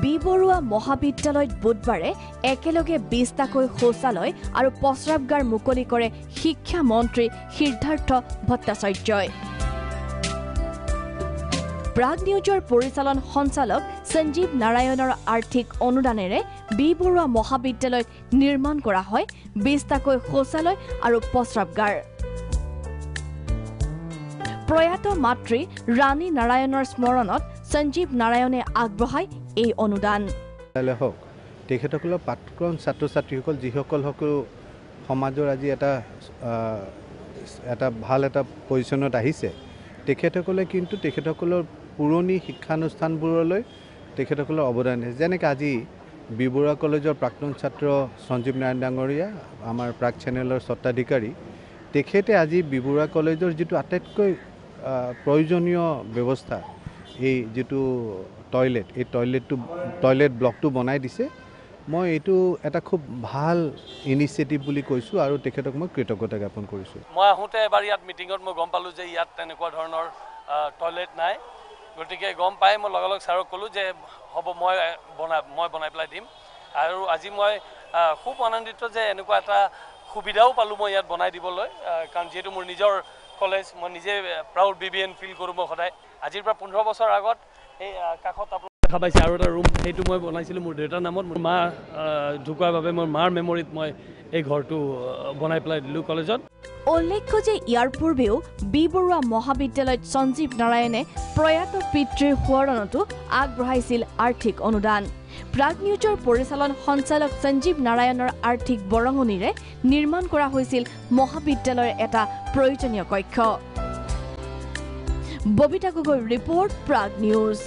B Barua মহাবিদ্যালয়ত বুধবাৰে একেলগে 20টাকৈ শৌচালয় আৰু প্ৰস্ৰাৱগাৰ মুকলি কৰে শিক্ষা মন্ত্ৰী সিদ্ধাৰ্থ ভট্টাচাৰ্যই। প্ৰাগ নিউজৰ পৰিচালন সঞ্চালক সঞ্জীৱ নাৰায়ণৰ আৰ্থিক অনুদানেৰে বি বৰুৱা মহাবিদ্যালয়ত নিৰ্মাণ কৰা হয় 20টাকৈ শৌচালয় আৰু প্ৰস্ৰাৱগাৰ। প্ৰয়াত মাতৃ ৰাণী নাৰায়ণৰ স্মৰণত সঞ্জীৱ নাৰায়ণে আগবঢ়ায় এই অনুদান। তেখেতসকলৰ পাঠ্যক্ৰম ছাত্ৰ ছাত্ৰীসকল যিসকল সমাজৰ আজি এটা ভাল এটা পজিশ্যনত আহিছে, তেখেতসকলে কিন্তু তেখেতসকলৰ পুৰণি শিক্ষানুষ্ঠানবোৰলৈ তেখেতসকলৰ অৱদান আছে। যেনেকৈ আজি বি বৰুৱা কলেজৰ প্ৰাক্তন ছাত্ৰ সঞ্জীৱ নাৰায়ণ ডাঙৰীয়া, আমাৰ প্ৰাগ চেনেলৰ স্বত্বাধিকাৰী, তেখেতে আজি বি বৰুৱা কলেজৰ যিটো আটাইতকৈ প্ৰয়োজনীয় ব্যৱস্থা, এই যিটো টয়লেট, এই টয়লেট ব্লকটো বনাই দিছে। মই এইটো এটা খুব ভাল ইনিচিয়েটিভ বুলি কৈছোঁ আৰু তেখেতক মই কৃতজ্ঞতা জ্ঞাপন কৰিছোঁ। মই আহোঁতে এবাৰ ইয়াত মিটিঙত মই গম পালোঁ যে ইয়াত তেনেকুৱা ধৰণৰ টয়লেট নাই। গতিকে গম পাই মই লগে লগে ছাৰক ক'লোঁ যে হ'ব, মই বনাই পেলাই দিম। আৰু আজি মই খুব আনন্দিত যে এনেকুৱা এটা সুবিধাও পালোঁ মই ইয়াত বনাই দিবলৈ, কাৰণ যিহেতু মোৰ নিজৰ কলেজ, মই নিজে প্ৰাউড BBN ফিল কৰোঁ। মই সদায় আজিৰ পৰা 15 বছৰ আগত এই কাষত আপোনালোকে দেখা পাইছে আৰু এটা ৰুম, সেইটো মই বনাইছিলোঁ মোৰ দেউতাৰ নামত। মোৰ মা ঢুকোৱাৰ বাবে মোৰ মাৰ মেমৰিত মই এই ঘৰটো বনাই পেলাই দিলোঁ কলেজত। উল্লেখ্য যে ইয়াৰ পূৰ্বেও বি বৰুৱা মহাবিদ্যালয়ত সঞ্জীৱ নাৰায়ণে প্ৰয়াত পিতৃৰ সোঁৱৰণতো আগবঢ়াইছিল আৰ্থিক অনুদান। প্ৰাগ নিউজৰ পৰিচালন সঞ্চালক সঞ্জীৱ নাৰায়ণৰ আৰ্থিক বৰঙণিৰে নিৰ্মাণ কৰা হৈছিল মহাবিদ্যালয়ৰ এটা প্ৰয়োজনীয় কক্ষ। ববিতা গগৈৰ ৰিপৰ্ট, প্ৰাগ নিউজ।